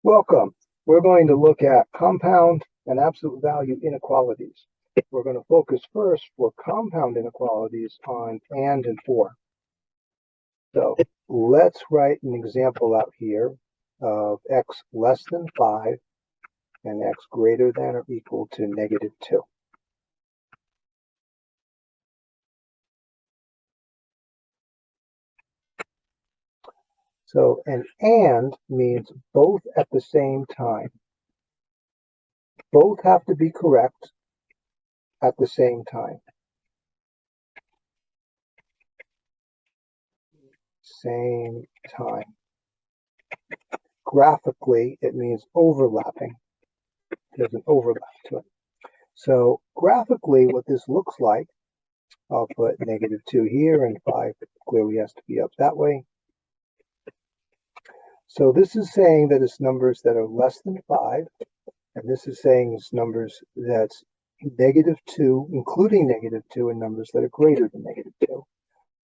Welcome. We're going to look at compound and absolute value inequalities. We're going to focus first for compound inequalities on and for. So let's write an example out here of x less than 5 and x greater than or equal to -2. So an and means both at the same time. Both have to be correct at the same time. Same time. Graphically, it means overlapping. There's an overlap to it. So graphically, what this looks like, I'll put -2 here and 5 clearly has to be up that way. So this is saying that it's numbers that are less than 5, and this is saying it's numbers that's -2, including -2, and numbers that are greater than -2.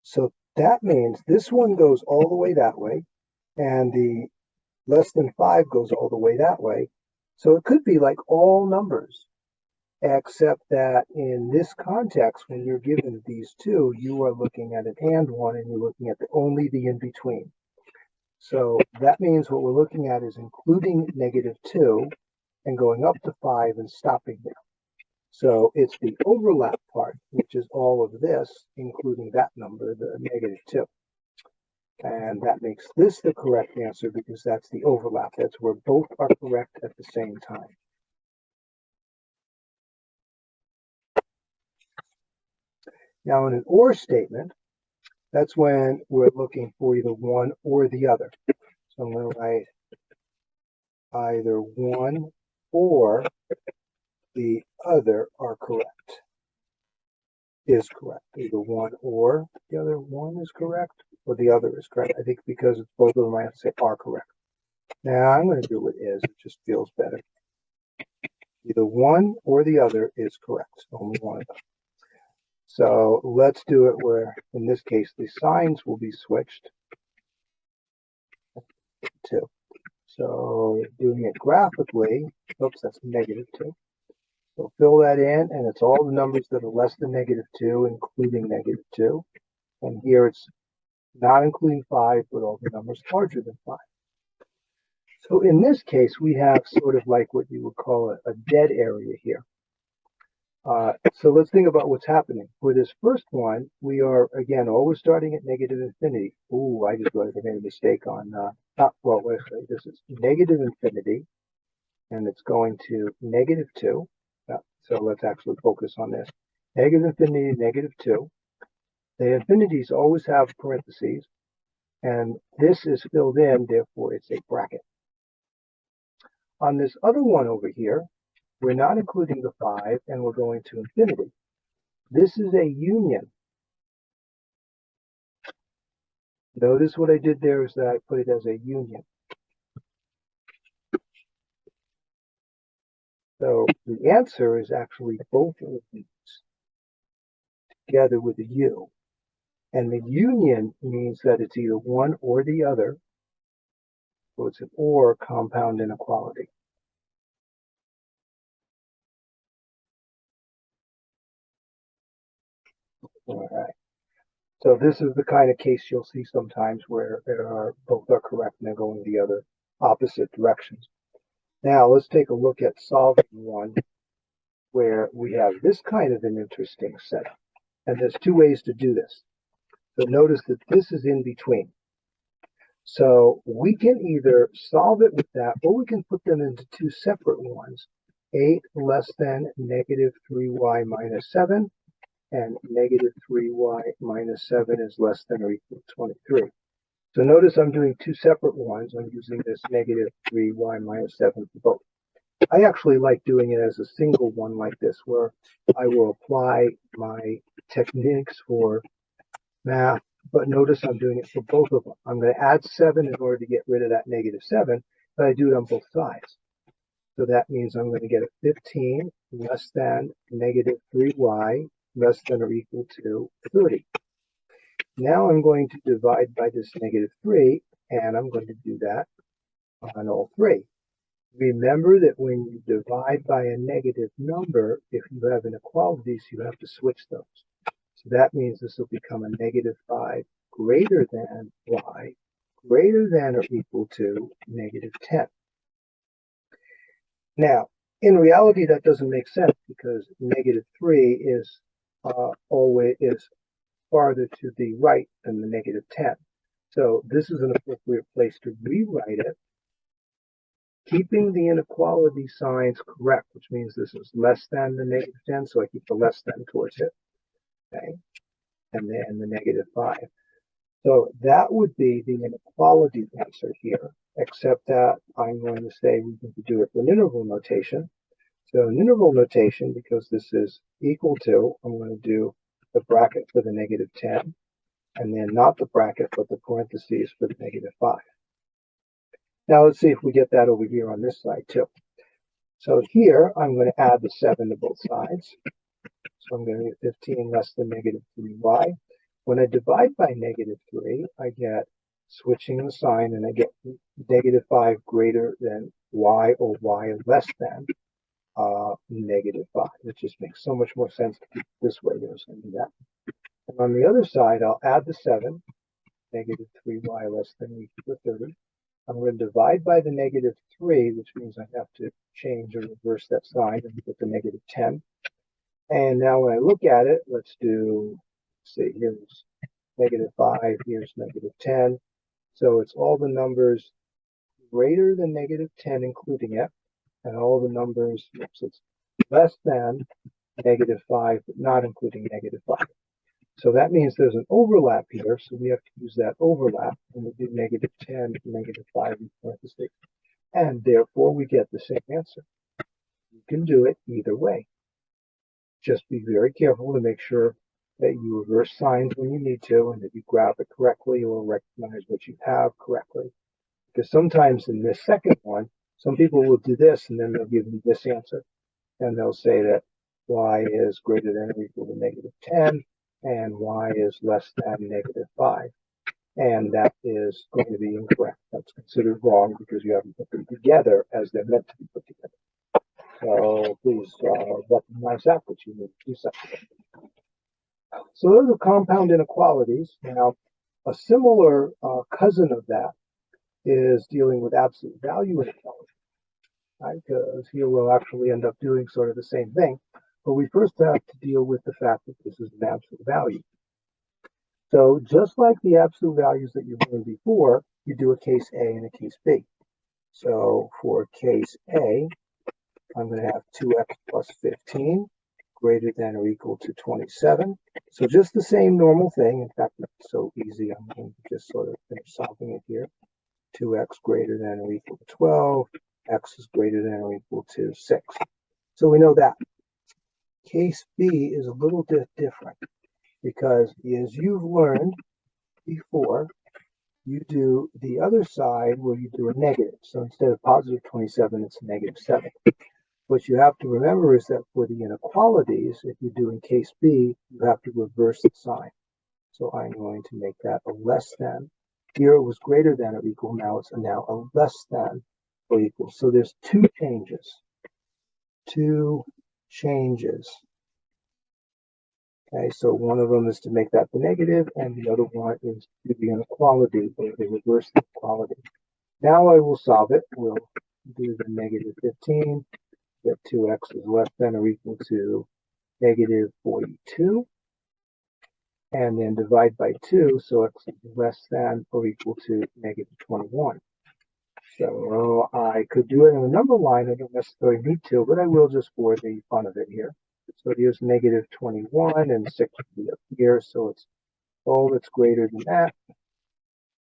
So that means this one goes all the way that way, and the less than 5 goes all the way that way. So it could be like all numbers, except that in this context, when you're given these two, you are looking at an and one, and you're looking at only the in-between. So that means what we're looking at is including -2 and going up to 5 and stopping there. So it's the overlap part, which is all of this, including that number, the -2. And that makes this the correct answer because that's the overlap. That's where both are correct at the same time. Now, in an or statement, that's when we're looking for either one or the other. So I'm going to write either one or the other are correct. Is correct. Either one or the other one is correct, or the other is correct. I think because it's both of them, I have to say are correct. Now I'm going to do what is. It just feels better. Either one or the other is correct. Only one of them. So let's do it where, in this case, the signs will be switched to. So doing it graphically, oops, that's -2. So fill that in, and it's all the numbers that are less than -2, including -2. And here it's not including 5, but all the numbers larger than 5. So in this case, we have sort of like what you would call a dead area here. So let's think about what's happening. For this first one, we are, again, always starting at -infinity. Ooh, I just made a mistake on, well, actually, this is -infinity, and it's going to -2. So let's actually focus on this. -infinity, -2. The infinities always have parentheses, and this is filled in, therefore it's a bracket. On this other one over here, we're not including the 5, and we're going to infinity. This is a union. Notice what I did there is that I put it as a union. So the answer is actually both of these together with a U. And the union means that it's either one or the other. So it's an or compound inequality. All right. So this is the kind of case you'll see sometimes where both are correct and they're going the other opposite directions. Now let's take a look at solving one where we have this kind of an interesting setup. And there's two ways to do this. So notice that this is in between. So we can either solve it with that, or we can put them into two separate ones. 8 less than -3y minus 7, and -3y minus 7 is less than or equal to 23. So notice I'm doing two separate ones. I'm using this -3y minus 7 for both. I actually like doing it as a single one like this, where I will apply my techniques for math, but notice I'm doing it for both of them. I'm going to add 7 in order to get rid of that -7, but I do it on both sides. So that means I'm going to get a 15 less than -3y less than or equal to 30. Now I'm going to divide by this -3, and I'm going to do that on all three. Remember that when you divide by a negative number, if you have inequalities, you have to switch those. So that means this will become a negative 5 greater than y greater than or equal to negative 10. Now, in reality, that doesn't make sense because negative 3 is always farther to the right than the negative 10. So this is an appropriate place to rewrite it, keeping the inequality signs correct, which means this is less than the negative 10, so I keep the less than towards it, okay, and then the negative 5. So that would be the inequality answer here, except that I'm going to say we need to do it in interval notation. So in interval notation, because this is equal to, I'm going to do the bracket for the negative 10, and then not the bracket, but the parentheses for the negative 5. Now let's see if we get that over here on this side too. So here, I'm going to add the 7 to both sides. So I'm going to get 15 less than negative 3y. When I divide by negative 3, I get, switching the sign, and I get negative 5 greater than y, or y less than negative 5. It just makes so much more sense to keep it this way. There's going to be that. And on the other side, I'll add the 7, negative 3y less than or equal to 30. I'm going to divide by the negative 3, which means I have to change or reverse that sign and get the negative 10. And now when I look at it, let's see, here's negative 5, here's negative 10. So it's all the numbers greater than negative 10, including it, and all the numbers, it's less than negative 5, but not including negative 5. So that means there's an overlap here, so we have to use that overlap, and we do negative 10, negative 5 in parentheses. And therefore, we get the same answer. You can do it either way. Just be very careful to make sure that you reverse signs when you need to, and that you graph it correctly or recognize what you have correctly. Because sometimes in this second one, some people will do this, and then they'll give you this answer. And they'll say that y is greater than or equal to negative 10, and y is less than negative 5. And that is going to be incorrect. That's considered wrong because you haven't put them together as they're meant to be put together. So please recognize that, but you need to do something. So those are compound inequalities. Now, a similar cousin of that is dealing with absolute value inequality. Right? Because here we'll actually end up doing sort of the same thing, but we first have to deal with the fact that this is an absolute value. So just like the absolute values that you've learned before, you do a case A and a case B. So for case A, I'm going to have 2x plus 15 greater than or equal to 27. So just the same normal thing. In fact, it's so easy, I'm going to just sort of finish solving it here. 2x greater than or equal to 12. X is greater than or equal to 6. So we know that. Case B is a little bit different because, as you've learned before, you do the other side where you do a negative. So instead of positive 27, it's negative 7. What you have to remember is that for the inequalities, if you do in case B, you have to reverse the sign. So I'm going to make that a less than. Here it was greater than or equal, now it's now a less than or equal. So there's two changes. Two changes. Okay, so one of them is to make that the negative, and the other one is to the inequality, or they reverse the equality. Now I will solve it. We'll do the negative 15. Get 2x is less than or equal to negative 42. And then divide by 2, so x is less than or equal to negative 21. So I could do it in a number line. I don't necessarily need to, but I will just for the fun of it here. So here's negative 21, and 6 will be up here. So it's all that's greater than that,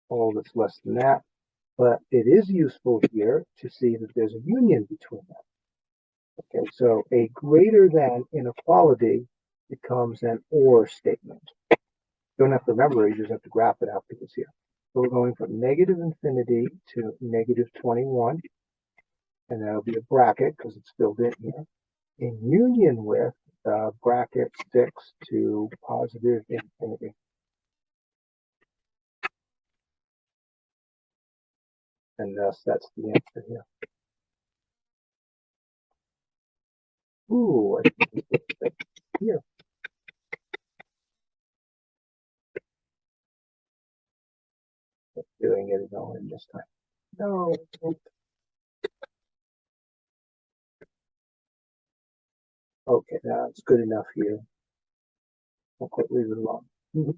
all that's less than that. But it is useful here to see that there's a union between them. Okay, so a greater than inequality becomes an or statement. You don't have to remember it, you just have to graph it out because here. So we're going from negative infinity to negative 21, and that'll be a bracket because it's filled in here, in union with bracket 6 to positive infinity. And thus, that's the answer here. Ooh, I think it's right here. Doing it all in this time. No. Okay, now it's good enough here. I'll quit leave it alone. All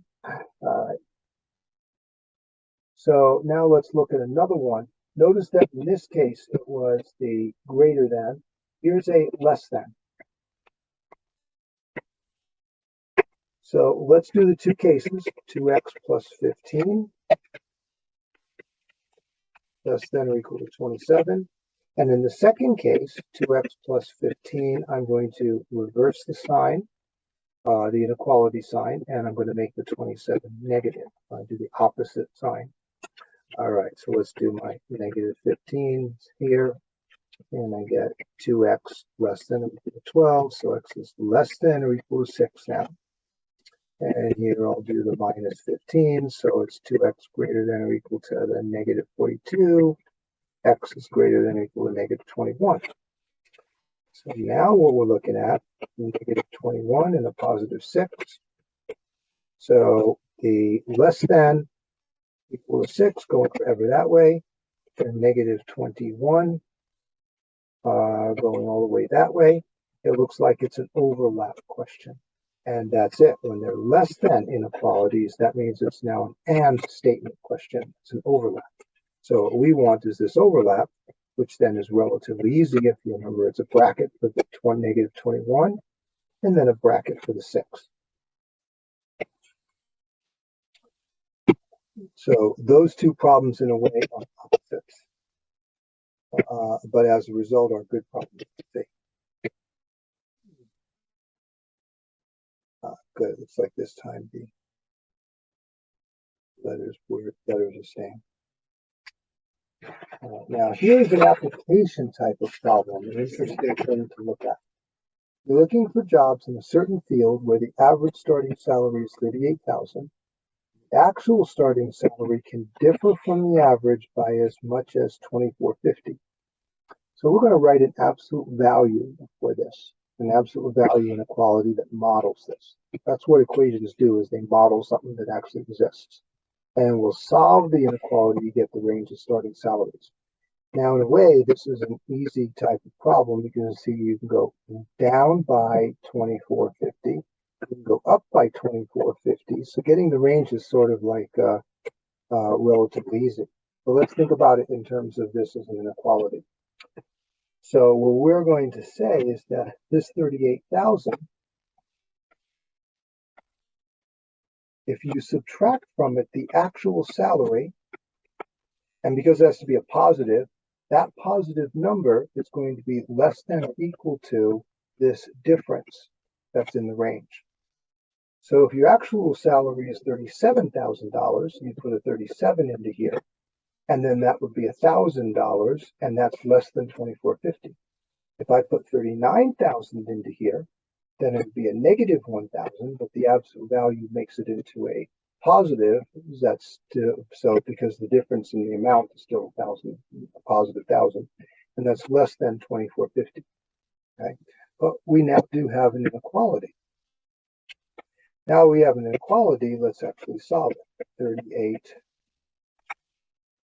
right. So now let's look at another one. Notice that in this case, it was the greater than. Here's a less than. So let's do the two cases, 2x plus 15, less than or equal to 27. And in the second case, 2x plus 15, I'm going to reverse the sign, the inequality sign, and I'm going to make the 27 negative. I'll do the opposite sign. All right, so let's do my negative 15 here, and I get 2x less than or equal to 12, so x is less than or equal to 6 now. And here I'll do the minus 15, so it's 2x greater than or equal to the negative 42, x is greater than or equal to negative 21. So now what we're looking at, negative 21 and a positive 6. So the less than equal to 6 going forever that way, and negative 21 going all the way that way. It looks like it's an overlap question. And that's it. When they're less than inequalities, that means it's now an and statement question. It's an overlap. So what we want is this overlap, which then is relatively easy. If you remember, it's a bracket for the negative 21, and then a bracket for the 6. So those two problems, in a way, are opposites. But as a result, are good problems to see. Good. It looks like this time the letters are staying. Now, here's an application type of problem, an interesting thing to look at. You're looking for jobs in a certain field where the average starting salary is $38,000. The actual starting salary can differ from the average by as much as $24.50. So we're going to write an absolute value for this, an absolute value inequality that models this. That's what equations do, is they model something that actually exists. And we'll solve the inequality to get the range of starting salaries. Now, in a way, this is an easy type of problem because see, you can go down by 24.50, you can go up by 24.50. So getting the range is sort of like relatively easy. But let's think about it in terms of this as an inequality. So what we're going to say is that this 38,000, if you subtract from it the actual salary, and because it has to be a positive, that positive number is going to be less than or equal to this difference that's in the range. So if your actual salary is $37,000, you put a 37 into here, and then that would be $1,000, and that's less than 24.50. If I put 39,000 into here, then it would be a negative 1,000, but the absolute value makes it into a positive. That's still, so because the difference in the amount is still 1,000, a positive 1,000, and that's less than 24.50. Okay, but we now do have an inequality. Now we have an inequality. Let's actually solve it. 38.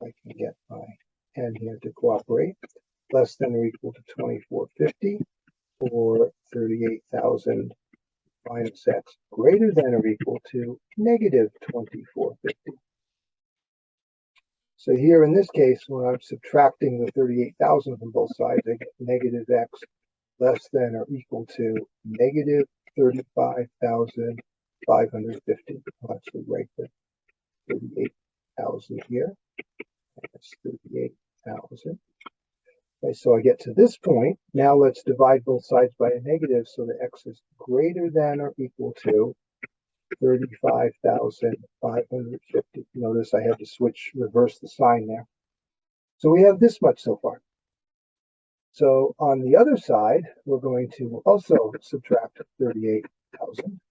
I can get my n here to cooperate. Less than or equal to 24.50, or 38,000 minus x greater than or equal to negative 24.50. So here in this case, when I'm subtracting the 38,000 from both sides, I get negative x less than or equal to negative 35,550. I'll actually write the 38,000 here. That's 38,000. Okay, so I get to this point. Now let's divide both sides by a negative so that x is greater than or equal to 35,550. Notice I had to reverse the sign there. So we have this much so far. So on the other side, we're going to also subtract 38,000.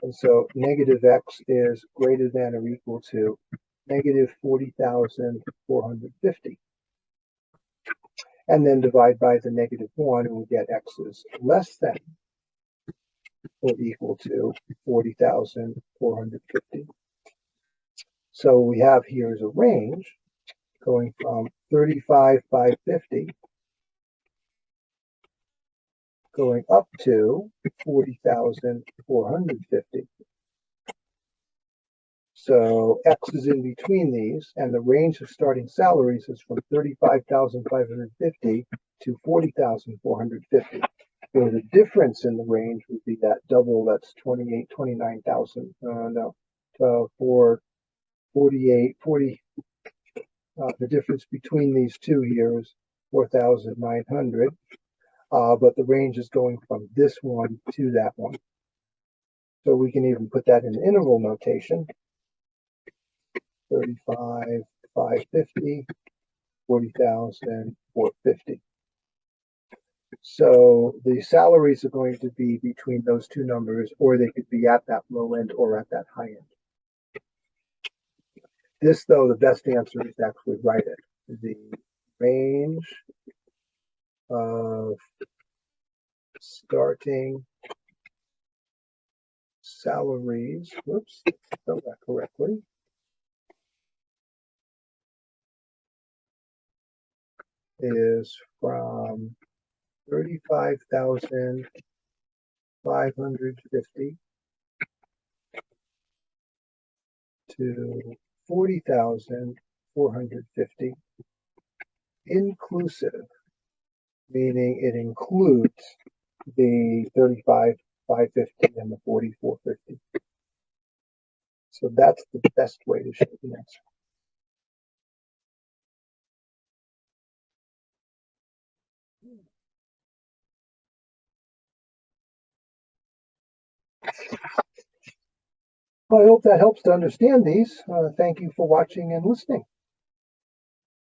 And so negative x is greater than or equal to negative 40,450. and then divide by the -1, and we get x is less than or equal to 40,450. So we have here is a range going from 35,550 going up to 40,450. So X is in between these, and the range of starting salaries is from 35,550 to 40,450. So the difference in the range would be that double, that's 29,000. For 40, the difference between these two here is 4,900. But the range is going from this one to that one. So we can even put that in interval notation. 35,550, 40,450. So the salaries are going to be between those two numbers, or they could be at that low end or at that high end. This, though, the best answer is to actually write it. The range of starting salaries, whoops, spell that correctly, is from 35,550 to 40,450, inclusive, meaning it includes the 35,550 and the 40,450. So that's the best way to show the answer. Well, I hope that helps to understand these. Thank you for watching and listening.